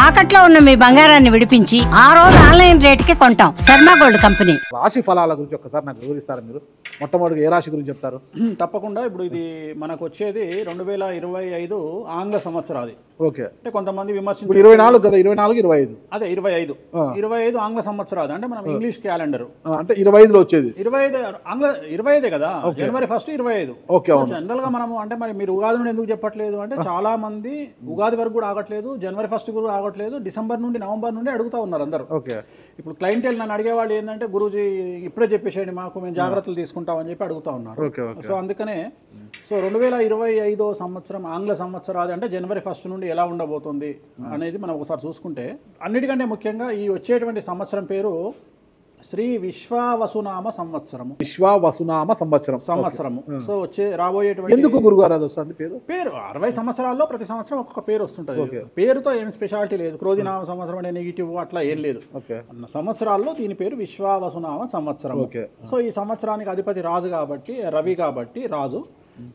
తాకట్లో ఉన్న మీ బంగారాన్ని విడిపించి ఆ రోజు ఆన్లైన్ రేటుకి కొంటాం. Sharma gold company. రాశి ఫలాల గురించి ఒక్కసారి నాకు వివరిస్తారా మీరు? మొట్టమొదటిగా ఏ రాశి గురించి చెప్తారు? తప్పకుండా. ఇప్పుడు ఇది మనకు వచ్చేది 2025 ఆంగ్ల సంవత్సరాది. ఓకే. అంటే కొంతమంది విమర్శించారు 24 కదా, 24 25 అదే 25 ఆంగ్ల సంవత్సరాది. అంటే మనం ఇంగ్లీష్ క్యాలెండర్ అంటే 25లో వచ్చేది 25 ఆంగ్ల 25 కదా, జనవరి 1 25. ఓకే. జనరల్ గా మనము అంటే మరి మీరు ఉగాది నుండి ఎందుకు చెప్పట్లేదు అంటే చాలా మంది ఉగాది వరకు కూడా ఆగట్లేదు, జనవరి 1 కూడా ఆగట్లేదు, డిసెంబర్ నుండి నవంబర్ నుండి అడుగుతా ఉన్నారు అందరూ. ఓకే. ఇప్పుడు క్లయింటెల్ నన్ను అడిగేవాళ్ళు ఏంటంటే గురూజీ ఇప్పుడే చెప్పేసేయండి మాకు, మేము జాగ్రత్తలు తీసుకుంటామని చెప్పి అడుగుతా ఉన్నారు. సో అందుకనే 2025 సంవత్సరం ఆంగ్ల సంవత్సరాది అంటే జనవరి 1 నుండి ఎలా ఉండబోతుంది అనేది మనం ఒకసారి చూసుకుంటే, అన్నిటికంటే ముఖ్యంగా ఈ వచ్చేటువంటి సంవత్సరం పేరు శ్రీ విశ్వావసునామ సంవత్సరము. విశ్వావసునామ సంవత్సరము. సో వచ్చే రాబోయేటువంటి ఎందుకు గురుగారు అది వస్తుంది పేరు 60 సంవత్సరాల్లో ప్రతి సంవత్సరం ఒక్కొక్క పేరు వస్తుంటది. పేరుతో ఏం స్పెషాలిటీ లేదు. క్రోధినామ సంవత్సరం అనే నెగిటివ్ అట్లా ఏం లేదు. సంవత్సరాల్లో దీని పేరు విశ్వావసునామ సంవత్సరం. సో ఈ సంవత్సరానికి అధిపతి రాజు కాబట్టి, రవి కాబట్టి రాజు.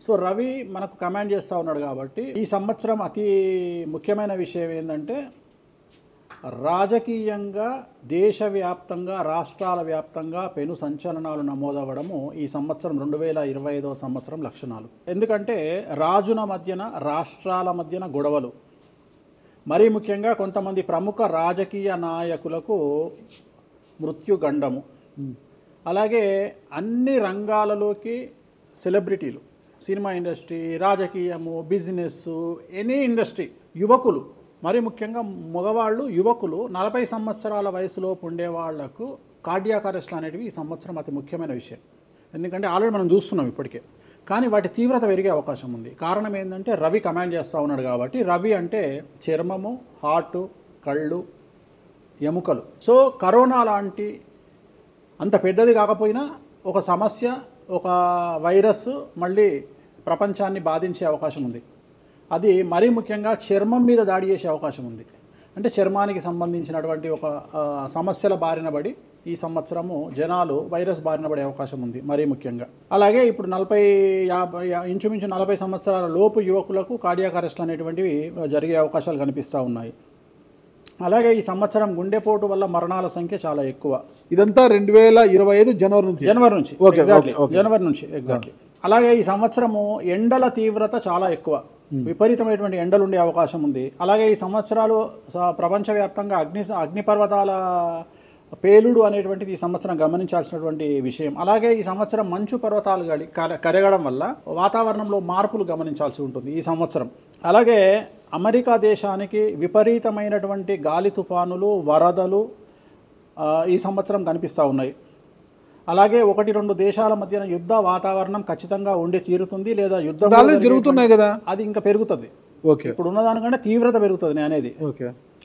సో రవి మనకు కమాండ్ చేస్తూ ఉన్నాడు కాబట్టి ఈ సంవత్సరం అతి ముఖ్యమైన విషయం ఏంటంటే రాజకీయంగా దేశవ్యాప్తంగా రాష్ట్రాల వ్యాప్తంగా పెను సంచలనాలు నమోదవ్వడము ఈ సంవత్సరం 2025 సంవత్సరం లక్షణాలు. ఎందుకంటే రాజుల మధ్యన రాష్ట్రాల మధ్యన గొడవలు, మరీ ముఖ్యంగా కొంతమంది ప్రముఖ రాజకీయ నాయకులకు మృత్యుగండము, అలాగే అన్ని రంగాలలోకి సెలబ్రిటీలు, సినిమా ఇండస్ట్రీ, రాజకీయము, బిజినెస్, ఎనీ ఇండస్ట్రీ, యువకులు, మరి ముఖ్యంగా మగవాళ్ళు యువకులు 40 సంవత్సరాల వయసులోపు ఉండే వాళ్లకు కార్డియాక్ అరెస్ట్లు అనేటివి ఈ సంవత్సరం అతి ముఖ్యమైన విషయం. ఎందుకంటే ఆల్రెడీ మనం చూస్తున్నాం ఇప్పటికే, కానీ వాటి తీవ్రత పెరిగే అవకాశం ఉంది. కారణం ఏంటంటే రవి కమాండ్ చేస్తూ ఉన్నాడు కాబట్టి. రవి అంటే చర్మము, హార్ట్, కళ్ళు, ఎముకలు. సో కరోనా లాంటి అంత పెద్దది కాకపోయినా ఒక సమస్య, ఒక వైరస్ మళ్ళీ ప్రపంచాన్ని బాధించే అవకాశం ఉంది. అది మరీ ముఖ్యంగా చర్మం మీద దాడి చేసే అవకాశం ఉంది. అంటే చర్మానికి సంబంధించినటువంటి ఒక సమస్యల బారిన పడి ఈ సంవత్సరము జనాలు వైరస్ బారిన పడే అవకాశం ఉంది మరీ ముఖ్యంగా. అలాగే ఇప్పుడు ఇంచుమించు 40 సంవత్సరాల లోపు యువకులకు కార్డియాక్ అరెస్ట్ అనేటువంటివి జరిగే అవకాశాలు కనిపిస్తూ ఉన్నాయి. అలాగే ఈ సంవత్సరం గుండెపోటు వల్ల మరణాల సంఖ్య చాలా ఎక్కువ. ఇదంతా 2025 జనవరి నుంచి ఎగ్జాక్ట్లీ. అలాగే ఈ సంవత్సరము ఎండల తీవ్రత చాలా ఎక్కువ, విపరీతమైనటువంటి ఎండలు ఉండే అవకాశం ఉంది. అలాగే ఈ సంవత్సరాలు ప్రపంచవ్యాప్తంగా అగ్నిపర్వతాల పేలుడు అనేటువంటిది ఈ సంవత్సరం గమనించాల్సినటువంటి విషయం. అలాగే ఈ సంవత్సరం మంచు పర్వతాలు కరగడం వల్ల వాతావరణంలో మార్పులు గమనించాల్సి ఉంటుంది ఈ సంవత్సరం. అలాగే అమెరికా దేశానికి విపరీతమైనటువంటి గాలి తుఫానులు, వరదలు ఈ సంవత్సరం కనిపిస్తూ ఉన్నాయి. అలాగే 1-2 దేశాల మధ్యన యుద్ధ వాతావరణం ఖచ్చితంగా ఉండి తీరుతుంది, లేదా యుద్ధం జరుగుతున్నాయి కదా, అది ఇంకా పెరుగుతుంది. ఇప్పుడు ఉన్నదానికంటే తీవ్రత పెరుగుతుంది అనేది.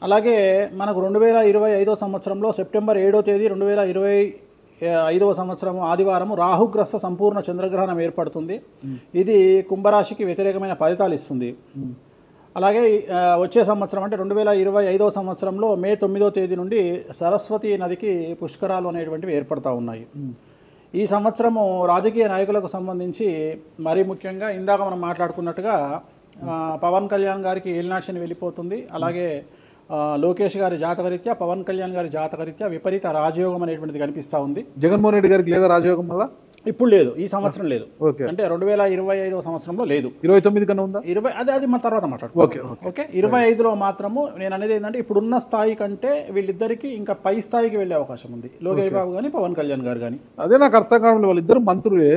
అలాగే మనకు 2025 సంవత్సరంలో సెప్టెంబర్ 7వ తేదీ 2025 సంవత్సరం ఆదివారం రాహుగ్రస్త సంపూర్ణ చంద్రగ్రహణం ఏర్పడుతుంది. ఇది కుంభరాశికి వ్యతిరేకమైన ఫలితాలు ఇస్తుంది. అలాగే వచ్చే సంవత్సరం అంటే 2025 సంవత్సరంలో మే 9వ తేదీ నుండి సరస్వతి నదికి పుష్కరాలు అనేటువంటివి ఏర్పడతా ఉన్నాయి. ఈ సంవత్సరము రాజకీయ నాయకులకు సంబంధించి మరీ ముఖ్యంగా ఇందాక మనం మాట్లాడుకున్నట్టుగా పవన్ కళ్యాణ్ గారికి ఏలినాటి శని వెళ్ళిపోతుంది. అలాగే లోకేష్ గారి జాతకరీత్యా, పవన్ కళ్యాణ్ గారి జాతకరీత్యా విపరీత రాజయోగం అనేటువంటిది కనిపిస్తూ ఉంది. జగన్మోహన్ రెడ్డి గారికి లేదా రాజయోగం వల్ల? ఇప్పుడు లేదు, ఈ సంవత్సరం లేదు. అంటే 2025 సంవత్సరంలో లేదు. 29 కన్నా ఉందా? అది మన తర్వాత మాట్లాడుకుంటాం. ఓకే. 25లో మాత్రము నేను అనేది ఏంటంటే ఇప్పుడున్న స్థాయి కంటే వీళ్ళిద్దరికి ఇంకా పై స్థాయికి వెళ్లే అవకాశం ఉంది, లోకేష్ బాబు గానీ పవన్ కళ్యాణ్ గారు కానీ. అదే నాకు అర్థం కావడం, వాళ్ళిద్దరు మంత్రులే,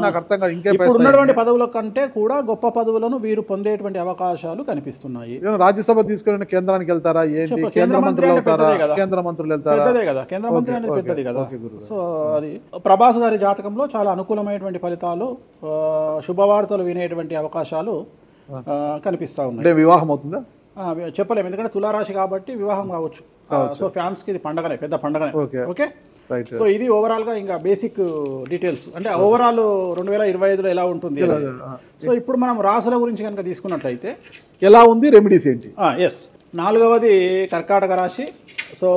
నాకు అర్థం కాదు. ఇప్పుడు ఉన్నటువంటి పదవుల కంటే కూడా గొప్ప పదవులను వీరు పొందేటువంటి అవకాశాలు కనిపిస్తున్నాయి. రాజ్యసభ తీసుకుని కేంద్రానికి వెళ్తారా? కేంద్ర మంత్రులు వెళ్తారా? కేంద్ర మంత్రులు వెళ్తారా? పెద్దదే కదా, కేంద్ర మంత్రి అనేది పెద్దది కదా. సో అది ప్రభాస్ గారి జాతకంలో చాలా అనుకూలమైనటువంటి ఫలితాలు, శుభవార్తలు వినేటువంటి అవకాశాలు కనిపిస్తా ఉన్నాయి. వివాహం అవుతుందా చెప్పలేము, ఎందుకంటే తులారాశి కాబట్టి వివాహం కావచ్చు. సో ఫ్యాన్స్ కి ఇది పండగనే, పెద్ద పండగనే. ఓకే. సో ఇది ఓవరాల్ గా ఇంకా బేసిక్ డీటెయిల్స్, అంటే ఓవరాల్ 2025లో ఎలా ఉంటుంది. సో ఇప్పుడు మనం రాశుల గురించి కనుక తీసుకున్నట్లయితే ఎలా ఉంది, రెమెడీస్ ఏంటి? 4వది కర్కాటక రాశి. సో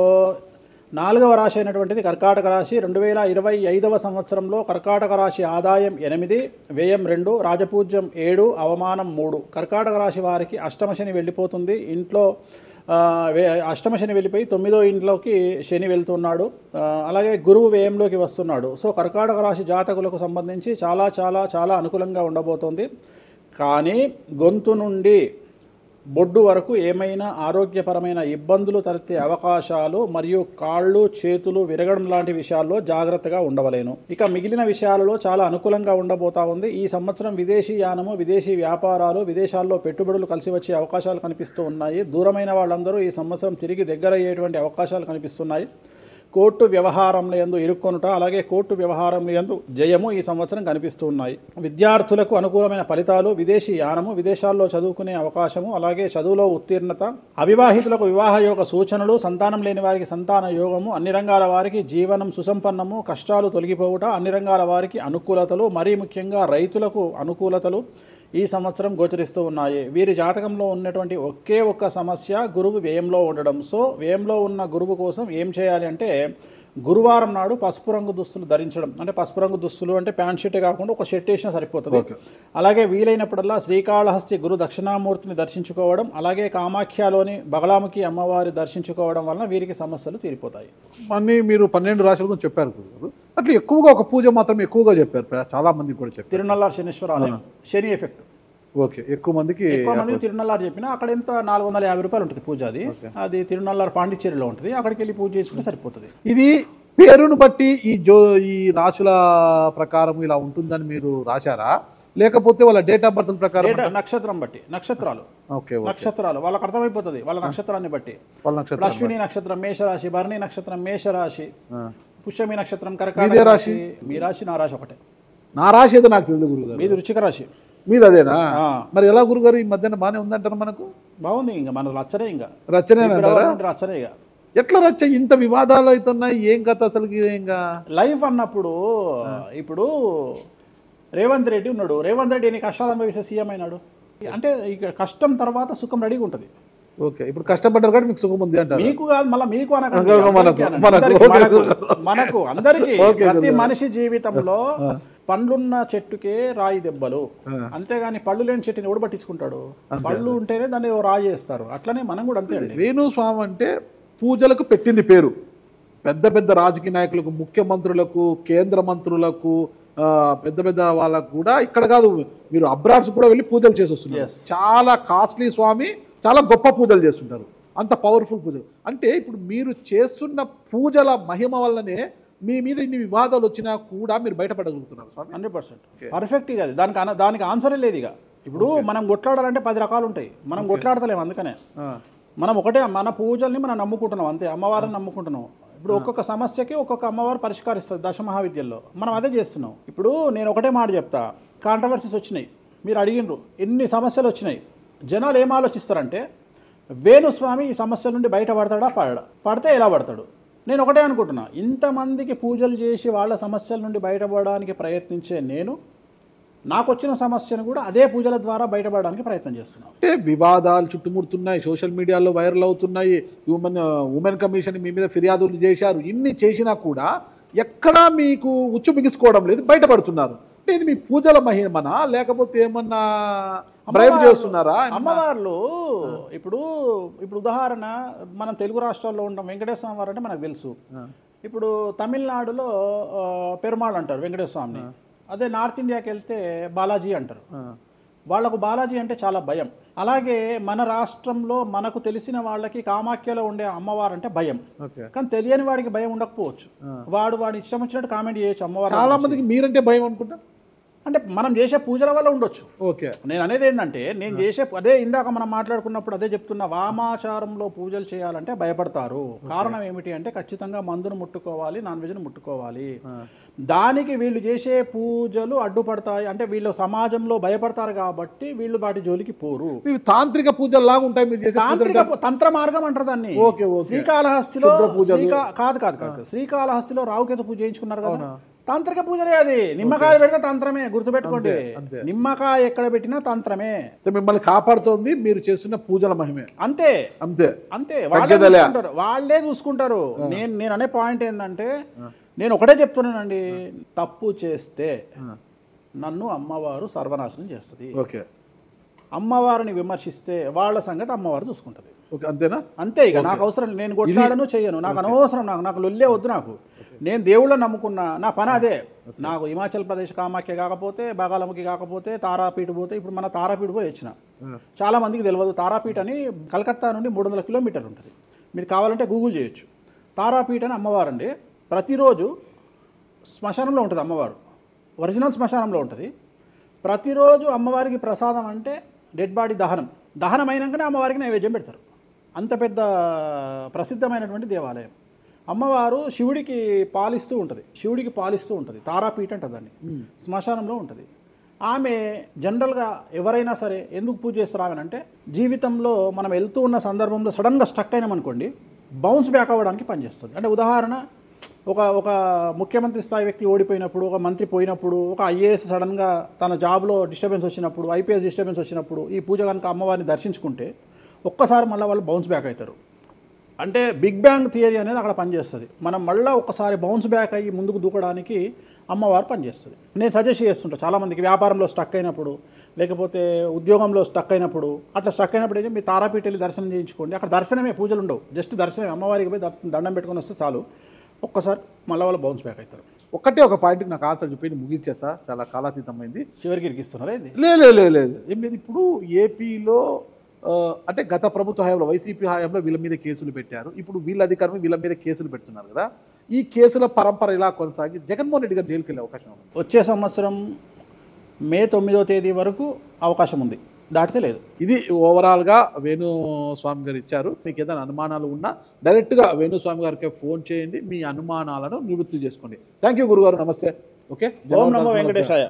4వ రాశి అయినటువంటిది కర్కాటక రాశి. 2025వ సంవత్సరంలో కర్కాటక రాశి ఆదాయం 8, వ్యయం 2, రాజపూజ్యం 7, అవమానం 3. కర్కాటక రాశి వారికి అష్టమ శని వెళ్ళిపోతుంది. ఇంట్లో అష్టమ శని వెళ్ళిపోయి 9వ ఇంట్లోకి శని వెళ్తున్నాడు. అలాగే గురువు వ్యయంలోకి వస్తున్నాడు. సో కర్కాటక రాశి జాతకులకు సంబంధించి చాలా చాలా చాలా అనుకూలంగా ఉండబోతోంది. కానీ గొంతు నుండి బొడ్డు వరకు ఏమైనా ఆరోగ్యపరమైన ఇబ్బందులు తలెత్తే అవకాశాలు మరియు కాళ్ళు చేతులు విరగడం లాంటి విషయాల్లో జాగ్రత్తగా ఉండవలేను. ఇక మిగిలిన విషయాలలో చాలా అనుకూలంగా ఉండబోతా ఉంది. ఈ సంవత్సరం విదేశీ యానము, విదేశీ వ్యాపారాలు, విదేశాల్లో పెట్టుబడులు కలిసి వచ్చే అవకాశాలు కనిపిస్తూ ఉన్నాయి. దూరమైన వాళ్ళందరూ ఈ సంవత్సరం తిరిగి దగ్గరయ్యేటువంటి అవకాశాలు కనిపిస్తున్నాయి. కోర్టు వ్యవహారంలో యందు ఇరుక్కొనుట, అలాగే కోర్టు వ్యవహారంలో యందు జయము ఈ సంవత్సరం కనిపిస్తూ ఉన్నాయి. విద్యార్థులకు అనుకూలమైన ఫలితాలు, విదేశీ యానము, విదేశాల్లో చదువుకునే అవకాశము, అలాగే చదువులో ఉత్తీర్ణత, అవివాహితులకు వివాహ యోగ సూచనలు, సంతానం లేని వారికి సంతాన యోగము, అన్ని రంగాల వారికి జీవనం సుసంపన్నము, కష్టాలు తొలగిపోవుట, అన్ని రంగాల వారికి అనుకూలతలు, మరీ ముఖ్యంగా రైతులకు అనుకూలతలు ఈ సంవత్సరం గోచరిస్తూ ఉన్నాయి. వీరి జాతకంలో ఉన్నటువంటి ఒకే ఒక్క సమస్య గురువు వ్యయంలో ఉండడం. సో వ్యయంలో ఉన్న గురువు కోసం ఏం చేయాలి అంటే గురువారం నాడు పసుపు రంగు దుస్తులు ధరించడం. అంటే పసుపు రంగు దుస్తులు అంటే ప్యాంట్ షర్ట్ కాకుండా ఒక షర్ట్ వేసినా సరిపోతుంది. అలాగే వీలైనప్పుడల్లా శ్రీకాళహస్తి గురు దక్షిణామూర్తిని దర్శించుకోవడం, అలాగే కామాఖ్యలోని బగలాముఖి అమ్మవారి దర్శించుకోవడం వలన వీరికి సమస్యలు తీరిపోతాయి. అన్ని మీరు 12 రాశుల గురించి చెప్పారు. అట్లా ఎక్కువగా ఒక పూజ మాత్రం ఎక్కువగా చెప్పారు, చాలా మందికి కూడా చెప్పారు. తిరునల్లారు శనీశ్వర ఆలయం, శని ఎఫెక్ట్. ఓకే, ఎక్కువ మందికి తిరునల్లారు చెప్పినా అక్కడ ఎంత 450 రూపాయలు ఉంటుంది పూజ. అది తిరునల్లారు పాండిచ్చేరిలో ఉంటుంది. అక్కడికి వెళ్ళి పూజ చేసుకుంటే సరిపోతుంది. ఇది పేరును బట్టి ఈ రాశుల ప్రకారం ఇలా ఉంటుందని మీరు రాశారా, లేకపోతే వాళ్ళ డేట్ ఆఫ్ బర్త్ ప్రకారం? నక్షత్రం బట్టి, నక్షత్రాలు వాళ్ళకి అర్థమైపోతుంది వాళ్ళ నక్షత్రాన్ని బట్టి. అశ్విని నక్షత్రం మేషరాశి, భరణి నక్షత్రం మేషరాశి, పుష్యమి నక్షత్రం కర్కాటక రాశి. మీ రాశి నా రాశి ఒకటే. నా రాశి ఏదో నాకు తెలియదు గురుగారు. మీది వృశ్చిక రాశి. మీది అదేనా? మరి ఎలా గురుగారు ఈ మధ్యన బాగానే ఉందంటారు? మనకు బాగుంది. ఇంకా మన రచ్చనే, ఇంకా రచ్చనే రచ్చనే. ఇక ఎట్లా రచ్చ? ఇంత వివాదాలు అవుతున్నాయి, ఏం కథ అసలు? ఇంకా లైఫ్ అన్నప్పుడు ఇప్పుడు రేవంత్ రెడ్డి ఉన్నాడు. రేవంత్ రెడ్డి ఎన్ని కష్టాలు అనుభవిస్తే సీఎం అయినాడు. అంటే ఇక కష్టం తర్వాత సుఖం రెడీగా ఉంటుంది. ఓకే, ఇప్పుడు కష్టపడ్డారు కాబట్టి మీకు సుఖం ఉంది అంటారు. మీకు కాదు, మళ్ళీ మీకు మనకు అందరికీ. ప్రతి మనిషి జీవితంలో పండ్లున్న చెట్టుకే రాయి దెబ్బలు, అంతేగాని పళ్ళు లేని చెట్టుని ఎవడు పట్టించుకుంటాడు? పళ్ళు ఉంటేనే దాన్ని రాయి చేస్తారు. అట్లనే మనం కూడా అంతే అండి. వేణుస్వామి అంటే పూజలకు పెట్టింది పేరు. పెద్ద పెద్ద రాజకీయ నాయకులకు, ముఖ్యమంత్రులకు, కేంద్ర మంత్రులకు, పెద్ద పెద్ద వాళ్ళకు కూడా ఇక్కడ కాదు, మీరు అబ్రాడ్స్ కూడా వెళ్ళి పూజలు చేసి వస్తున్నారు. చాలా కాస్ట్లీ స్వామి, చాలా గొప్ప పూజలు చేస్తుంటారు, అంత పవర్ఫుల్ పూజలు. అంటే ఇప్పుడు మీరు చేస్తున్న పూజల మహిమ వల్లనే మీ మీద ఇన్ని వివాదాలు వచ్చినా కూడా మీరు బయటపడగలుగుతున్నారు. 100% పర్ఫెక్ట్. ఇక దానికి ఆన్సరే లేదు. ఇక ఇప్పుడు మనం కొట్లాడాలంటే 10 రకాలు ఉంటాయి, మనం కొట్లాడతలేము. అందుకనే మనం ఒకటే, మన పూజల్ని మనం నమ్ముకుంటున్నాం అంతే, అమ్మవారిని నమ్ముకుంటున్నాం. ఇప్పుడు ఒక్కొక్క సమస్యకి ఒక్కొక్క అమ్మవారు పరిష్కరిస్తారు దశమహావిద్యల్లో. మనం అదే చేస్తున్నాం. ఇప్పుడు నేను ఒకటే మాట చెప్తా, కాంట్రవర్సీస్ వచ్చినాయి, మీరు అడిగినరు, ఎన్ని సమస్యలు వచ్చినాయి. జనాలు ఏం ఆలోచిస్తారంటే వేణుస్వామి ఈ సమస్యల నుండి బయటపడతాడా, పడితే ఎలా పడతాడు? నేను ఒకటే అనుకుంటున్నా, ఇంతమందికి పూజలు చేసి వాళ్ళ సమస్యల నుండి బయటపడడానికి ప్రయత్నించే నేను నాకు వచ్చిన సమస్యను కూడా అదే పూజల ద్వారా బయటపడడానికి ప్రయత్నం చేస్తున్నాను. అంటే వివాదాలు చుట్టుముడుతున్నాయి, సోషల్ మీడియాలో వైరల్ అవుతున్నాయి, ఉమెన్ కమిషన్ మీ మీద ఫిర్యాదులు చేశారు. ఇన్ని చేసినా కూడా ఎక్కడా మీకు ఉచ్చు బిగుసుకోవడం లేదు, బయటపడుతున్నారు. అంటే ఇది మీ పూజల మహిమనా, లేకపోతే ఏమన్నా బ్రైబ్ చేస్తున్నారా? అమ్మవార్లు ఇప్పుడు ఉదాహరణ, మనం తెలుగు రాష్ట్రాల్లో ఉంటాం, వెంకటేశ్వర స్వామి వారు అంటే మనకు తెలుసు. ఇప్పుడు తమిళనాడులో పెరుమాళ్ అంటారు వెంకటేశ్వర స్వామిని. అదే నార్త్ ఇండియాకి వెళ్తే బాలాజీ అంటారు. వాళ్లకు బాలాజీ అంటే చాలా భయం. అలాగే మన రాష్ట్రంలో మనకు తెలిసిన వాళ్ళకి కామాఖ్యలో ఉండే అమ్మవారు అంటే భయం. కానీ తెలియని వాడికి భయం ఉండకపోవచ్చు, వాడి ఇష్టం వచ్చినట్టు కామెంట్ చేయొచ్చు అమ్మవారు. చాలా మందికి మీరంటే భయం అనుకుంటా. అంటే మనం చేసే పూజల వల్ల ఉండొచ్చు. ఓకే, నేను అనేది ఏంటంటే, నేను చేసే అదే ఇందాక మనం మాట్లాడుకున్నప్పుడు అదే చెప్తున్నా, వామాచారంలో పూజలు చేయాలంటే భయపడతారు. కారణం ఏమిటి అంటే ఖచ్చితంగా మందును ముట్టుకోవాలి, నాన్ వెజ్ను ముట్టుకోవాలి. దానికి వీళ్ళు చేసే పూజలు అడ్డుపడతాయి. అంటే వీళ్ళు సమాజంలో భయపడతారు కాబట్టి వీళ్ళు వాటి జోలికి పోరు. తాంత్రిక పూజలు లాగా ఉంటాయి మీరు చేసే. తాంత్రిక తంత్ర మార్గం అంటారు దాన్ని. శ్రీకాళహస్తిలో కాదు శ్రీకాళహస్తిలో రావుకేతు పూజ చేయించుకున్నారు కదా. తాంత్రిక పూజలే అది. నిమ్మకాయ పెడితే తంత్రమే, గుర్తుపెట్టుకోండి. అంతే. నిమ్మకాయ ఎక్కడ పెట్టినా తంత్రమే. మిమ్మల్ని కాపాడుతోంది మీరు చేస్తున్న పూజల మహిమే. అంతే అంతే అంతే, వాళ్ళే చూసుకుంటారు. నేను అనే పాయింట్ ఏంటంటే, నేను ఒకటే చెప్తున్నానండి, తప్పు చేస్తే నన్ను అమ్మవారు సర్వనాశనం చేస్తుంది. ఓకే, అమ్మవారిని విమర్శిస్తే వాళ్ళ సంగతి అమ్మవారు చూసుకుంటది. అంతేనా? అంతే. ఇక నాకు అవసరం, నేను కొట్లాడను చెయ్యను, నాకు అనవసరం, నాకు లొల్లే వద్దు. నేను దేవుళ్ళని నమ్ముకున్నా, నా పని అదే. నాకు హిమాచల్ ప్రదేశ్ కామాఖ్య కాకపోతే, బాగాలముఖి కాకపోతే, తారాపీఠ పోతే, ఇప్పుడు మన తారాపీఠ పోయి వచ్చిన. చాలా మందికి తెలియదు, తారాపీఠ అని కలకత్తా నుండి 300 కిలోమీటర్లు ఉంటుంది. మీరు కావాలంటే గూగుల్ చేయొచ్చు. తారాపీఠ అని అమ్మవారు అండి. ప్రతిరోజు శ్మశానంలో ఉంటుంది అమ్మవారు, ఒరిజినల్ శ్మశానంలో ఉంటుంది. ప్రతిరోజు అమ్మవారికి ప్రసాదం అంటే డెడ్ బాడీ దహనం అయినాకనే అమ్మవారికి నైవేద్యం పెడతారు. అంత పెద్ద ప్రసిద్ధమైనటువంటి దేవాలయం. అమ్మవారు శివుడికి పాలిస్తూ ఉంటుంది. తారాపీఠ అంటారు దాన్ని. శ్మశానంలో ఉంటుంది. ఆమె జనరల్గా ఎవరైనా సరే ఎందుకు పూజ చేస్తారాగనంటే, జీవితంలో మనం వెళ్తూ ఉన్న సందర్భంలో సడన్గా స్టక్ అయినామనుకోండి, బౌన్స్ బ్యాక్ అవ్వడానికి పనిచేస్తుంది. అంటే ఉదాహరణ, ఒక ముఖ్యమంత్రి స్థాయి వ్యక్తి ఓడిపోయినప్పుడు, ఒక మంత్రి పోయినప్పుడు, ఒక ఐఏఎస్ సడన్గా తన జాబ్లో డిస్టర్బెన్స్ వచ్చినప్పుడు, ఐపీఎస్ డిస్టర్బెన్స్ వచ్చినప్పుడు ఈ పూజ కనుక అమ్మవారిని దర్శించుకుంటే ఒక్కసారి మళ్ళీ వాళ్ళు బౌన్స్ బ్యాక్ అవుతారు. అంటే బిగ్ బ్యాంగ్ థియరీ అనేది అక్కడ పనిచేస్తుంది. మనం మళ్ళీ ఒక్కసారి బౌన్స్ బ్యాక్ అయ్యి ముందుకు దూకడానికి అమ్మవారు పనిచేస్తుంది. నేను సజెస్ట్ చేస్తుంటా చాలామందికి, వ్యాపారంలో స్టక్ అయినప్పుడు, లేకపోతే ఉద్యోగంలో స్టక్ అయినప్పుడు, అట్లా స్టక్ అయినప్పుడు అయితే మీరు తారాపీఠ వెళ్ళి దర్శనం చేయించుకోండి. అక్కడ దర్శనమే, పూజలు ఉండవు, జస్ట్ దర్శనమే. అమ్మవారికి పోయి దండం పెట్టుకొని వస్తే చాలు, ఒక్కసారి మళ్ళీ వాళ్ళు బౌన్స్ బ్యాక్ అవుతారు. ఒక పాయింట్కి నాకు ఆన్సర్ చెప్పి ముగించేసా, చాలా కాలాతీతమైంది. చివరికి ఇరికిస్తున్నారా ఇది? లేదు ఏం లేదు. ఇప్పుడు ఏపీలో అంటే గత ప్రభుత్వ హయాంలో, వైసీపీ హయాంలో వీళ్ళ మీద కేసులు పెట్టారు. ఇప్పుడు వీళ్ళ అధికారం వీళ్ళ మీద కేసులు పెడుతున్నారు కదా. ఈ కేసుల పరంపర ఇలా కొనసాగి జగన్మోహన్ రెడ్డి గారు జైలుకి వెళ్ళే అవకాశం ఉంది. వచ్చే సంవత్సరం మే 9వ తేదీ వరకు అవకాశం ఉంది, దాటితే లేదు. ఇది ఓవరాల్గా వేణుస్వామి గారు ఇచ్చారు. మీకు ఏదైనా అనుమానాలు ఉన్నా డైరెక్ట్గా వేణుస్వామి గారికి ఫోన్ చేయండి, మీ అనుమానాలను నివృత్తి చేసుకోండి. థ్యాంక్ యూ గురుగారు, నమస్తే. ఓకే, ఓం నమో వెంకటేశాయ.